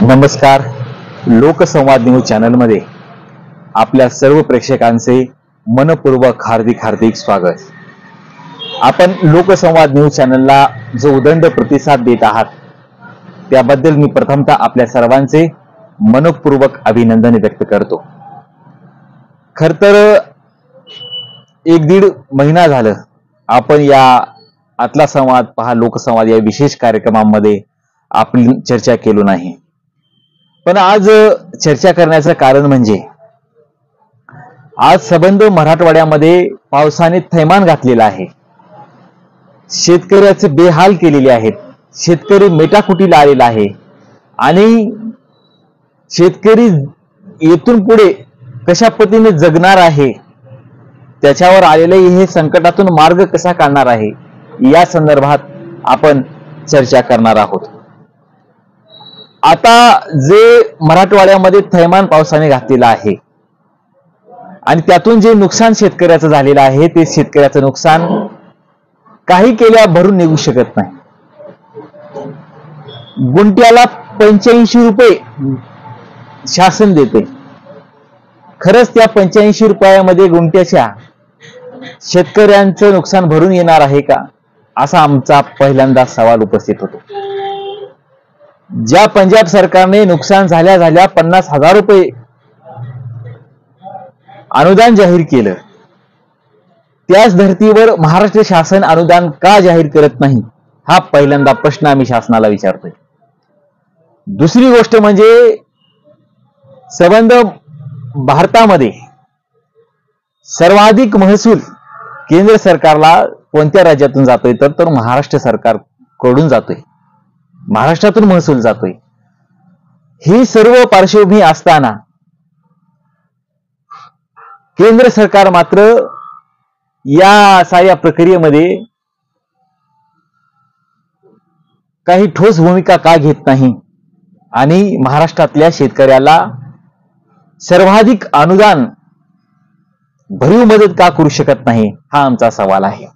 नमस्कार. लोकसंवाद न्यूज चॅनलमध्ये आपल्या सर्व प्रेक्षकांचे मनपूर्वक हार्दिक स्वागत. आपण लोकसंवाद न्यूज चॅनलला जो उदंड प्रतिसाद देत आहात त्याबद्दल मी प्रथमतः आपल्या सर्वांचे मनपूर्वक अभिनंदन व्यक्त करतो. खर तर 1-1.5 महिना झालं आपण या आतला संवाद पहा लोकसंवाद या विशेष कार्यक्रमामध्ये आपली चर्चा केलो नाही. पण आज चर्चा करण्याचं कारण म्हणजे आज संबंध मराठवाड्यामध्ये पावसाने थैमान घातलेला आहे. शेतकऱ्याचे बेहाल केलेले आहेत. शेतकरी मेटाकुटीला आलेला आहे आणि शेतकरी येथून पुढे कशा पद्धतीने जगणार आहे, त्याच्यावर आलेले हे संकटातून मार्ग कसा काढणार आहे या संदर्भात आपण चर्चा करणार आहोत. आता जे मराठवाड्यामध्ये थैमान पावसाने घातलेलं आहे आणि त्यातून जे नुकसान शेतकऱ्याचं झालेलं आहे ते शेतकऱ्याचं नुकसान काही केल्या भरून निघू शकत नाही. गुंट्याला 85 रुपये शासन देते. खरंच त्या 85 रुपयामध्ये गुंट्याच्या शेतकऱ्यांचं नुकसान भरून येणार आहे का, असा आमचा पहिल्यांदा सवाल उपस्थित होतो. ज्या पंजाब सरकारने नुकसान झाल्या 50,000 रुपये अनुदान जाहीर केलं, त्याच धर्तीवर महाराष्ट्र शासन अनुदान का जाहीर करत नाही, हा पहिल्यांदा प्रश्न आम्ही शासनाला विचारतोय. दुसरी गोष्ट म्हणजे संबंध भारतामध्ये सर्वाधिक महसूल केंद्र सरकारला कोणत्या राज्यातून जातोय तर महाराष्ट्र सरकारकडून जातोय. महाराष्ट्रातून महसूल जातोय. ही सर्व पार्श्वभूमी असताना केंद्र सरकार मात्र या साऱ्या प्रक्रियेमध्ये काही ठोस भूमिका का घेत नाही आणि महाराष्ट्रातल्या शेतकऱ्याला सर्वाधिक अनुदान भरीव मदत का करू शकत नाही, हा आमचा सवाल आहे.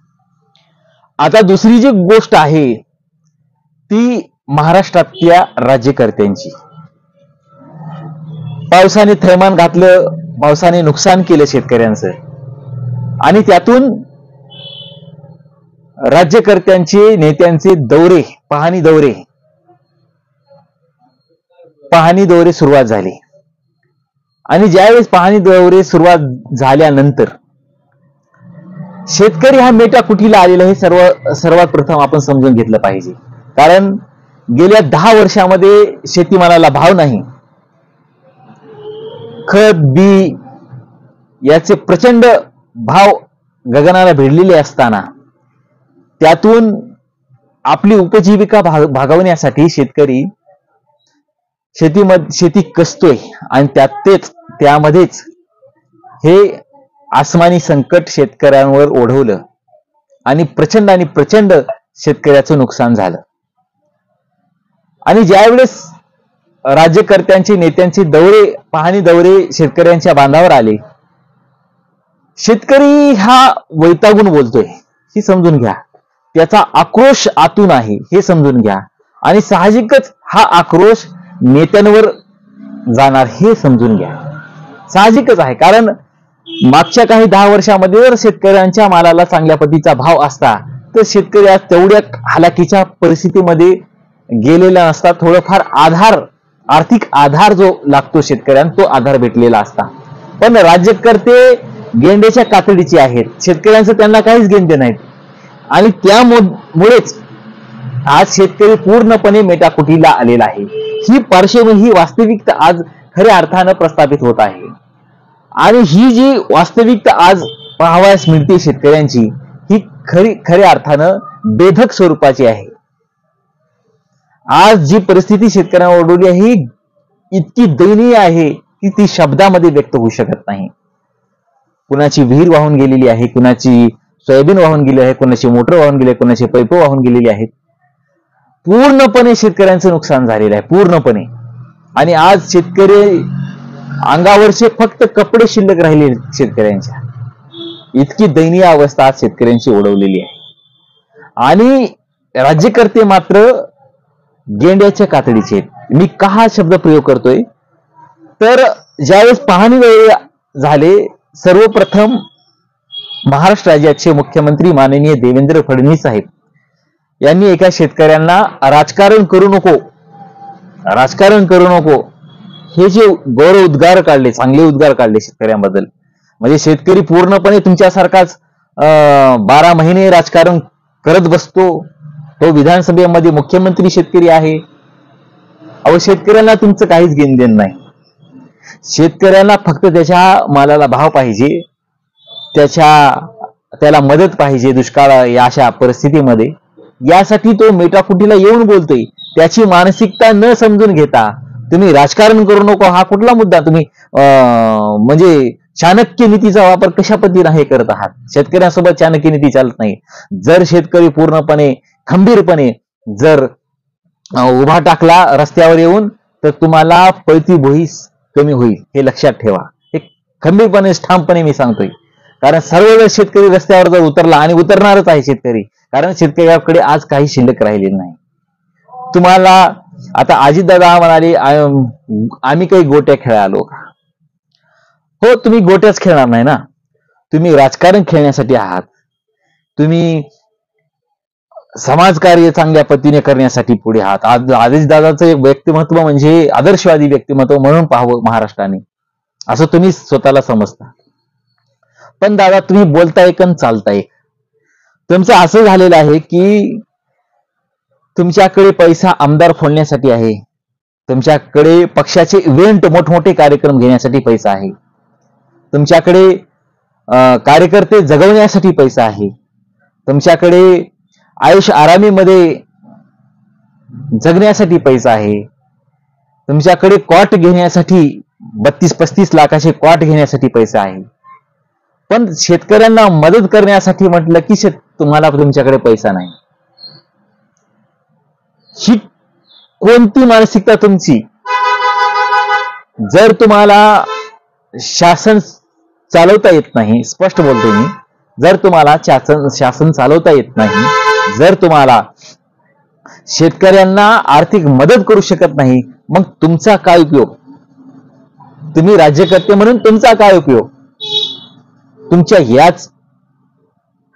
आता दुसरी जी गोष्ट आहे ती महाराष्ट्रातल्या राज्यकर्त्यांची. पावसाने थैमान घातलं, पावसाने नुकसान केलं शेतकऱ्यांचं आणि त्यातून राज्यकर्त्यांचे नेत्यांचे दौरे पाहणी दौरे सुरुवात झाले आणि ज्यावेळेस पाहणी दौरे सुरुवात झाल्यानंतर शेतकरी हा मेटाकुटीला आलेला हे सर्वात प्रथम आपण समजून घेतलं पाहिजे. कारण गेल्या 10 वर्षामध्ये शेतीमालाला भाव नाही. खत बी याचे प्रचंड भाव गगनाला भिडलेले असताना त्यातून आपली उपजीविका भागवण्यासाठी शेतकरी शेती कसतोय आणि त्यामध्येच हे आसमानी संकट शेतकऱ्यांवर ओढवलं आणि प्रचंड शेतकऱ्याचं नुकसान झालं. आणि ज्यावेळेस राज्यकर्त्यांचे नेत्यांचे पाहणी दौरे शेतकऱ्यांच्या बांधावर आले, शेतकरी हा वैतागून बोलतोय हे समजून घ्या. त्याचा आक्रोश आतून आहे हे समजून घ्या आणि साहजिकच हा आक्रोश नेत्यांवर जाणार हे समजून घ्या. साहजिकच आहे. कारण मागच्या काही 10 वर्षामध्ये जर शेतकऱ्यांच्या मालाला चांगल्या पद्धतीचा भाव असता तर शेतकरी आज तेवढ्या हालाकीच्या परिस्थितीमध्ये गेलेला नसता. थोडंफार आर्थिक आधार जो लागतो शेतकऱ्यांना तो आधार भेटलेला असता. पण राज्यकर्ते गेंड्याच्या कातडीचे आहेत. शेतकऱ्यांचं त्यांना काहीच घेणं नाहीत आणि त्यामुळेच आज शेतकरी पूर्णपणे मेटाकुटीला आलेला आहे. ही पार्श्वभूमी, ही वास्तविकता आज खऱ्या अर्थानं प्रस्थापित होत आहे आणि ही जी वास्तविकता आज पाहावयास मिळते शेतकऱ्यांची, ही खऱ्या अर्थानं बेधक स्वरूपाची आहे. आज जी परिस्थिती शेतकऱ्यांवर ओढवली आहे ही इतकी दयनीय आहे की ती शब्दामध्ये व्यक्त होऊ शकत नाही. कुणाची विहीर वाहून गेलेली आहे, कुणाची सोयाबीन वाहून गेली आहे, कुणाची मोटर वाहून गेली आहे, कुणाची पैप वाहून गेलेली आहेत. पूर्णपणे शेतकऱ्यांचं नुकसान झालेलं आहे पूर्णपणे. आणि आज शेतकरी अंगावरचे फक्त कपडे शिल्लक राहिले शेतकऱ्यांच्या. इतकी दयनीय अवस्था आज शेतकऱ्यांची ओढवलेली आहे आणि राज्यकर्ते मात्र गेंड्याच्या कातडीचे आहेत. मी का हा शब्द प्रयोग करतोय, तर ज्यावेळेस पाहणी वेळ झाले, सर्वप्रथम महाराष्ट्र राज्याचे मुख्यमंत्री माननीय देवेंद्र फडणवीस साहेब यांनी एका शेतकऱ्यांना राजकारण करू नको हे जे गौरव उद्गार काढले, चांगले उद्गार काढले शेतकऱ्यांबद्दल. म्हणजे शेतकरी पूर्णपणे तुमच्यासारखाच 12 महिने राजकारण करत बसतो, तो विधानसभेमध्ये मुख्यमंत्री शेतकरी आहे. अहो, शेतकऱ्यांना तुमचं काहीच घेणदेण नाही. शेतकऱ्यांना फक्त त्याच्या मालाला भाव पाहिजे, त्याला मदत पाहिजे दुष्काळ या अशा परिस्थितीमध्ये. यासाठी तो मेटाकुटीला येऊन बोलतोय. त्याची मानसिकता न समजून घेता तुम्ही राजकारण करू नको हा कुठला मुद्दा तुम्ही म्हणजे चाणक्य नीतीचा वापर कशा पद्धतीने हे करत आहात. शेतकऱ्यांसोबत चाणक्य नीती चालत नाही. जर शेतकरी पूर्णपणे खंबीरपणे जर उभा टाकला रस्त्यावर येऊन, तर तुम्हाला पळती भोई कमी होईल, हे लक्षात ठेवा. हे खंबीरपणे ठामपणे मी सांगतोय. कारण सर्व शेतकरी रस्त्यावर जर उतरला, आणि उतरणारच आहे शेतकरी, कारण शेतकऱ्याकडे आज काही शिल्लक राहिलेली नाही. तुम्हाला आता अजितदादा म्हणाले आम्ही काही गोट्या खेळायला आलो का? हो, तुम्ही गोट्याच खेळणार नाही ना. तुम्ही राजकारण खेळण्यासाठी आहात. तुम्ही समाजकार्य चांगल्या पद्धतीने करण्यासाठी पुढे आहात. आज अजितदादाचं व्यक्तिमत्व म्हणजे आदर्शवादी व्यक्तिमत्व म्हणून पाहावं महाराष्ट्राने, असं तुम्ही स्वतःला समजता. पण दादा, तुम्ही बोलताय का चालताय? तुमचं असं झालेलं आहे की तुमच्याकडे पैसा आमदार फोडण्यासाठी आहे, तुमच्याकडे पक्षाचे इव्हेंट मोठमोठे कार्यक्रम घेण्यासाठी पैसा आहे, तुमच्याकडे कार्यकर्ते जगवण्यासाठी पैसा आहे, तुमच्याकडे आयुष आरामीमध्ये जगण्यासाठी पैसा आहे, तुमच्याकडे कॉट घेण्यासाठी 32-35 लाखाचे कॉट घेण्यासाठी पैसा आहे. पण शेतकऱ्यांना मदत करण्यासाठी म्हटलं की तुम्हाला तुमच्याकडे पैसा नाही. ही कोणती मानसिकता तुमची? जर तुम्हाला शासन चालवता येत नाही, स्पष्ट बोलतोय मी, जर तुम्हाला शासन चालवता येत नाही, जर तुम्हाला शेतकऱ्यांना आर्थिक मदत करू शकत नाही, मग तुमचा काय उपयोग? तुम्ही राज्यकर्ते म्हणून तुमचा काय उपयोग?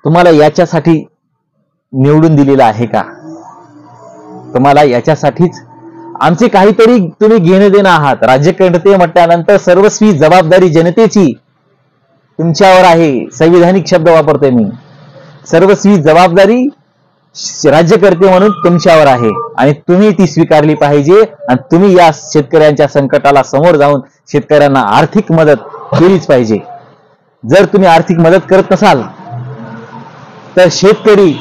तुम्हाला याच्यासाठी निवडून दिलेला आहे का? तुम्हाला याच्यासाठीच आमचे काहीतरी तुम्ही घेणं देणं आहात. राज्यकर्ते म्हटल्यानंतर सर्वस्वी जबाबदारी जनतेची तुमच्यावर आहे. संविधानिक शब्द वापरतोय मी. सर्वस्वी जबाबदारी राज्यकर्ते म्हणून तुमच्यावर आहे, आणि तुम्ही ती स्वीकारली पाहिजे. आणि तुम्ही या शेतकऱ्यांच्या संकटाला समोर जाऊन शेतकऱ्यांना आर्थिक मदत केलीच पाहिजे. जर तुम्ही आर्थिक मदत करत नसाल तर शेतकरी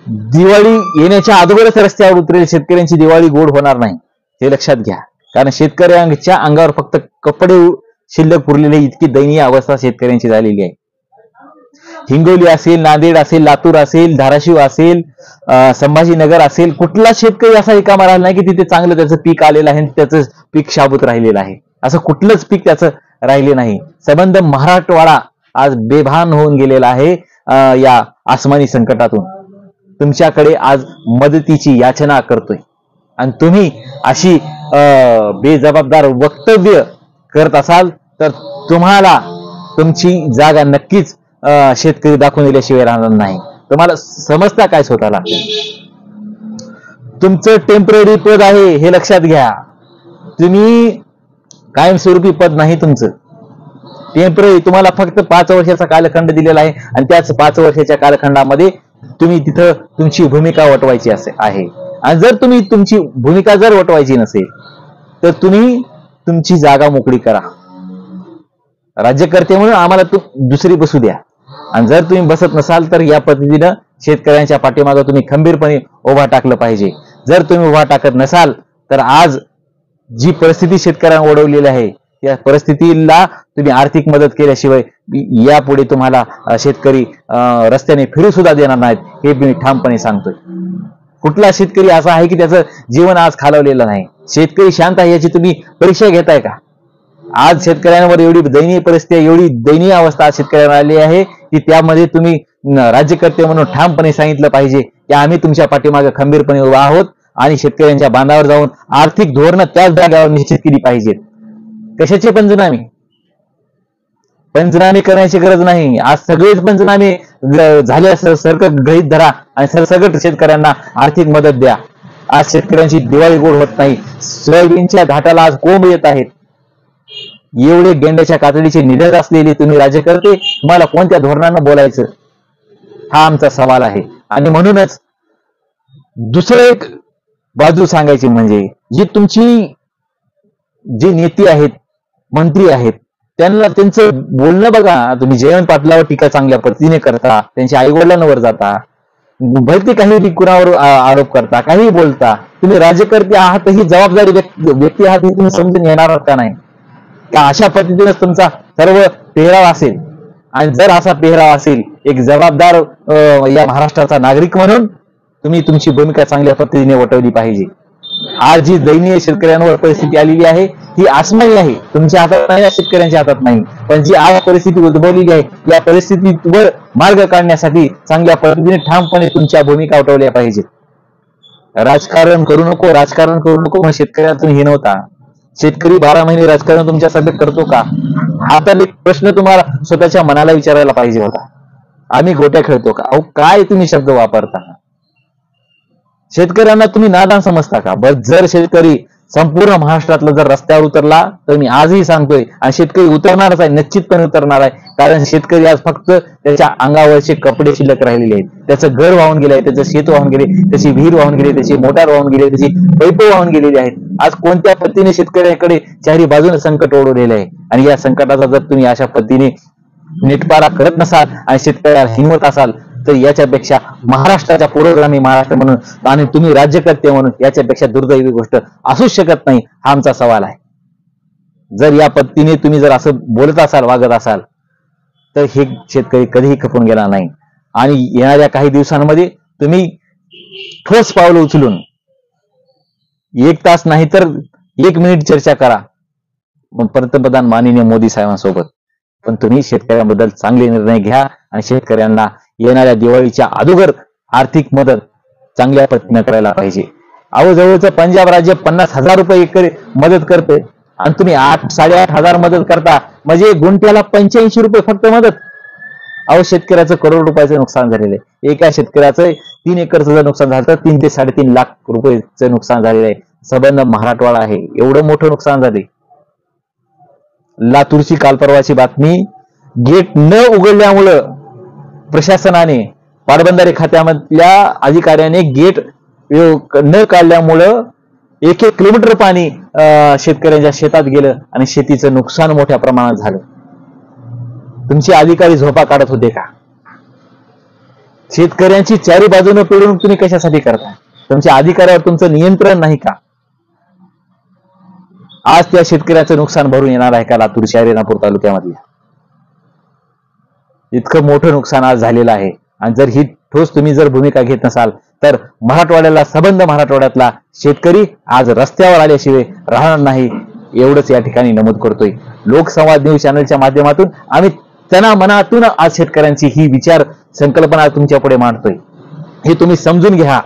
दिवाळी येण्याच्या अगोदरच रस्त्यावर उतरेल. शेतकऱ्यांची दिवाळी गोड होणार नाही, हे लक्षात घ्या. कारण शेतकऱ्यांच्या अंगावर फक्त कपडे शिल्लक उरलेले, इतकी दयनीय अवस्था शेतकऱ्यांची झालेली आहे. हिंगोली असेल, नांदेड असेल, लातूर असेल, धाराशिव असेल, संभाजीनगर असेल, कुठला शेतकरी असा रिकामा राहिला नाही की तिथे चांगलं त्याचं पीक आलेलं आहे, त्याचं पीक शाबूत राहिलेलं आहे. असं कुठलंच पीक त्याचं राहिले नाही. संबंध मराठवाडा आज बेभान होऊन गेलेला आहे या आसमानी संकटातून. तुमच्याकडे आज मदतीची याचना करतोय, आणि तुम्ही अशी बेजबाबदार वक्तव्य करत असाल तर तुम्हाला तुमची जागा नक्कीच शेतकरी दाखवून दिल्याशिवाय राहणार नाही. तुम्हाला समजता काय स्वतःला? तुमचं टेम्पररी पद आहे, हे लक्षात घ्या. तुम्ही कायमस्वरूपी पद नाही तुमचं. टेम्पररी तुम्हाला फक्त 5 वर्षाचा कालखंड दिलेला आहे, आणि त्याच 5 वर्षाच्या कालखंडामध्ये तुम्ही तिथं तुमची भूमिका वटवायची आहे. आणि जर तुम्ही तुमची भूमिका जर वटवायची नसेल तर तुम्ही तुमची जागा मोकळी करा. राज्यकर्ते म्हणून आम्हाला दुसरी बसू द्या. आणि जर तुम्ही बसत नसाल तर या पद्धतीनं शेतकऱ्यांच्या पाठीमागे तुम्ही खंबीरपणे उभा टाकलं पाहिजे. जर तुम्ही उभा टाकत नसाल तर आज जी परिस्थिती शेतकऱ्यांना ओढवलेली आहे, या परिस्थितीला तुम्ही आर्थिक मदत केल्याशिवाय यापुढे तुम्हाला शेतकरी रस्त्याने फिरू सुद्धा देणार नाहीत, हे मी ठामपणे सांगतोय. कुठला शेतकरी असा आहे की त्याचं जीवन आज खालवलेलं नाही? शेतकरी शांत आहे याची तुम्ही परीक्षा घेताय का? आज शेतकऱ्यांवर एवढी दयनीय परिस्थिती, एवढी दयनीय अवस्था शेतकऱ्यांना आली आहे की त्यामध्ये तुम्ही राज्यकर्ते म्हणून ठामपणे सांगितलं पाहिजे की आम्ही तुमच्या पाठीमागे खंबीरपणे उभा आहोत. आणि शेतकऱ्यांच्या बांधावर जाऊन आर्थिक धोरणं त्याच जागेवर निश्चित केली पाहिजेत. कशाचे पंचनामे करण्याची गरज नाही. आज सगळेच पंचनामे झाले असं सरकट गृहीत धरा आणि सरसकट शेतकऱ्यांना आर्थिक मदत द्या. आज शेतकऱ्यांची दिवाळी गोड होत नाही. सोयाबीनच्या घाटाला आज कोंब येत आहेत. एवढे गेंड्याच्या कातडीचे निधन असलेले तुम्ही राज्यकर्ते, तुम्हाला कोणत्या धोरणानं बोलायचं, हा आमचा सवाल आहे. आणि म्हणूनच दुसरं एक बाजू सांगायची म्हणजे जी तुमची जे नेते आहेत, मंत्री आहेत, त्यांना त्यांचं बोलणं बघा. तुम्ही जयवंत पाटलावर टीका चांगल्या पद्धतीने करता, त्यांच्या आई वडिलांवर जाता, भलते काही कुणावर आरोप करता, काही बोलता. तुम्ही राज्यकर्ते आहात, ही जबाबदारी व्यक्ती आहात, ही तुम्ही समजून येणार का नाही का? अशा पद्धतीनेच तुमचा सर्व पेहराव असेल. आणि जर असा पेहराव असेल, एक जबाबदार या महाराष्ट्राचा नागरिक म्हणून तुम्ही तुमची भूमिका चांगल्या पद्धतीने वटवली पाहिजे. आज जी दयनीय शेतकऱ्यांवर परिस्थिती आलेली आहे ही आसमानी आहे, तुमच्या हातात नाही, शेतकऱ्यांच्या हातात नाही. पण जी आज परिस्थिती उद्भवलेली आहे, या परिस्थितीवर मार्ग काढण्यासाठी चांगल्या पद्धतीने ठामपणे तुमच्या भूमिका वटवल्या पाहिजेत. राजकारण करू नको मग शेतकऱ्यातून हे नव्हता. शेतकरी 12 महिने राजकारण तुमच्या सभेत करतो का? हा तर एक प्रश्न तुम्हाला स्वतःच्या मनाला विचारायला पाहिजे होता. आम्ही गोट्या खेळतो का? अहो काय तुम्ही शब्द वापरता? शेतकऱ्यांना तुम्ही नादान समजता का? बस जर शेतकरी संपूर्ण महाराष्ट्रातला जर रस्त्यावर उतरला तर मी आजही सांगतोय, आणि शेतकरी उतरणारच आहे, निश्चितपणे उतरणार आहे. कारण शेतकरी आज फक्त त्याच्या अंगावरचे कपडे शिल्लक राहिलेले आहेत. त्याचं घर वाहून गेले आहे, त्याचं शेत वाहून गेले, त्याची विहीर वाहून गेली, त्याची मोटार वाहून गेली, त्याची पैप वाहून गेलेली आहेत. आज कोणत्या पद्धतीने शेतकऱ्याकडे चारी बाजूने संकट ओढवलेलं आहे. आणि या संकटाचा जर तुम्ही अशा पद्धतीने निटपारा करत नसाल आणि शेतकऱ्याला हिंमत असाल, तर याच्यापेक्षा महाराष्ट्राच्या पुरोगामी महाराष्ट्र म्हणून आणि तुम्ही राज्यकर्ते म्हणून याच्यापेक्षा दुर्दैवी गोष्ट असूच शकत नाही. हा आमचा सवाल आहे. जर या पद्धतीने तुम्ही जर असं बोलत असाल, वागत असाल, तर हे शेतकरी कधीही खपून गेला नाही. आणि येणाऱ्या काही दिवसांमध्ये तुम्ही ठोस पावलं उचलून 1 तास नाही तर 1 मिनिट चर्चा करा पंतप्रधान माननीय मोदी साहेबांसोबत. पण तुम्ही शेतकऱ्यांबद्दल चांगले निर्णय घ्या आणि शेतकऱ्यांना येणाऱ्या दिवाळीच्या अगोदर आर्थिक मदत चांगल्या पद्धतीने करायला पाहिजे. अहो जवळचं पंजाब राज्य 50,000 रुपये एकर मदत करते आणि तुम्ही 8-8.5 मदत करता, म्हणजे गुंठ्याला 85 रुपये फक्त मदत. अहो शेतकऱ्याचं करोड रुपयाचं नुकसान झालेलं आहे. एका शेतकऱ्याचं 3 एकरचं जर नुकसान झालं तर 3 ते 3.5 लाख रुपयेचं नुकसान झालेलं आहे. संबंध मराठवाडा आहे, एवढं मोठं नुकसान झाले. लातूरची काल परवाची बातमी, गेट न उघडल्यामुळं प्रशासनाने, पाटबंधारे खात्यामधल्या अधिकाऱ्याने गेट न काढल्यामुळं 1-1 किलोमीटर पाणी शेतकऱ्यांच्या शेतात गेलं आणि शेतीचं नुकसान मोठ्या प्रमाणात झालं. तुमचे अधिकारी झोपा काढत होते का? शेतकऱ्यांची चारी बाजूने पिळवणूक तुम्ही कशासाठी करता? तुमच्या अधिकाऱ्यावर तुमचं नियंत्रण नाही का? आज त्या शेतकऱ्याचं नुकसान भरून येणार आहे का? लातूरच्या रेणापूर तालुक्यामधल्या इतकं मोठं नुकसान आज झालेलं आहे. आणि जर ही ठोस तुम्ही जर भूमिका घेत नसाल तर मराठवाड्याला, संबंध मराठवाड्यातला शेतकरी आज रस्त्यावर आल्याशिवाय राहणार नाही, एवढंच या ठिकाणी नमूद करतोय. लोकसंवाद न्यूज चॅनलच्या माध्यमातून आम्ही त्यांना मनातून आज शेतकऱ्यांची ही विचार संकल्पना तुमच्या पुढे मांडतोय. हे तुम्ही समजून घ्या.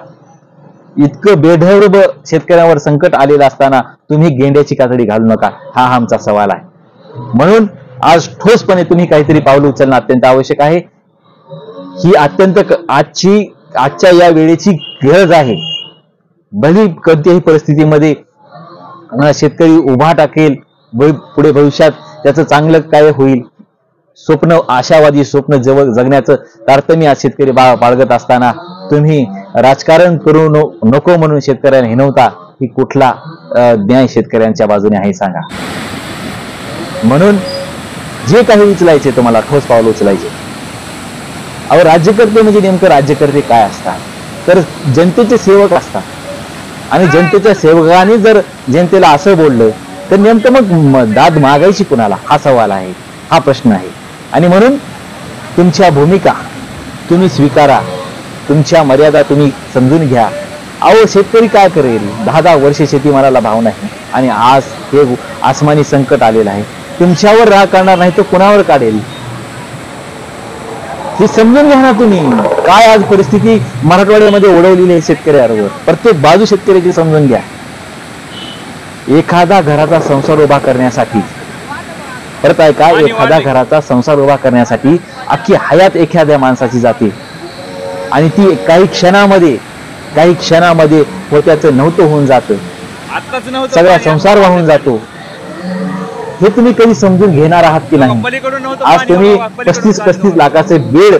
इतकं बेढरब शेतकऱ्यांवर संकट आलेलं असताना तुम्ही गेंड्याची कातडी घालू नका, हा आमचा सवाल आहे. म्हणून आज ठोसपणे तुम्ही काहीतरी पावलं उचलणं अत्यंत आवश्यक आहे. ही अत्यंत आजच्या या वेळेची गरज आहे. भली कोणत्याही परिस्थितीमध्ये शेतकरी उभा टाकेल, पुढे भविष्यात त्याचं चांगलं काय होईल, स्वप्न, आशावादी स्वप्न जगण्याचं तारतम्य आज शेतकरी बाळगत असताना तुम्ही राजकारण करू नको म्हणून शेतकऱ्यांना हिणवता, ही कुठला न्याय शेतकऱ्यांच्या बाजूने आहे सांगा? म्हणून जे काही उचलायचे तुम्हाला ठोस पावलं उचलायचे. अहो राज्यकर्ते म्हणजे नेमकं राज्यकर्ते काय असतात? तर जनतेचे सेवक असतात. आणि जनतेच्या सेवकाने जर जनतेला असं बोललं तर नेमकं मग दाद मागायची कुणाला? हा सवाल आहे, हा प्रश्न आहे. आणि म्हणून तुमच्या भूमिका तुम्ही स्वीकारा, तुमच्या मर्यादा तुम्ही समजून घ्या. अहो शेतकरी काय करेल? 10-10 वर्ष शेतीमालाला भाव नाही आणि आज हे आसमानी संकट आलेलं आहे. तुमच्यावर राग काढणार नाही तर कुणावर काढेल? हे समजून घ्या ना तुम्ही. काय आज परिस्थिती मराठवाड्यामध्ये ओढवलेली आहे शेतकऱ्यावर. प्रत्येक बाजू शेतकऱ्याची समजून घ्या. एखादा घराचा संसार उभा करण्यासाठी, परत आहे का, एखादा घराचा संसार उभा करण्यासाठी अख्खी हयात एखाद्या माणसाची जाते आणि ती काही क्षणामध्ये व त्याचं नव्हतं होऊन जातं, सगळा संसार वाहून जातो. हे तुम्ही कधी समजून घेणार आहात की नाही? आज तुम्ही 35 लाखाचे बेड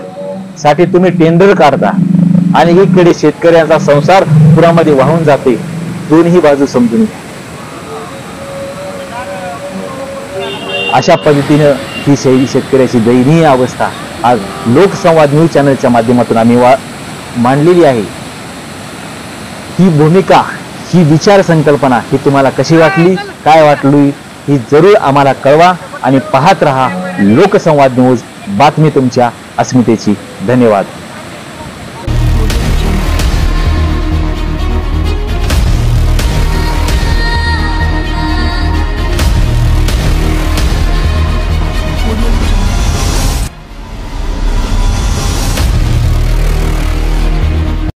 साठी तुम्ही टेंडर काढता आणि एकीकडे शेतकऱ्यांचा संसार पुरामध्ये वाहून जाते. दोन्ही बाजू समजून घ्या. अशा पद्धतीनं ही शेतकऱ्याची दयनीय अवस्था आज लोकसंवाद न्यूज चॅनलच्या माध्यमातून आम्ही मांडलेली आहे. ही भूमिका, ही विचार संकल्पना ही तुम्हाला कशी वाटली, काय वाटली, ही जरूर आम्हाला कळवा आणि पाहत रहा लोकसंवाद न्यूज, बातमी तुमच्या अस्मितेची. धन्यवाद.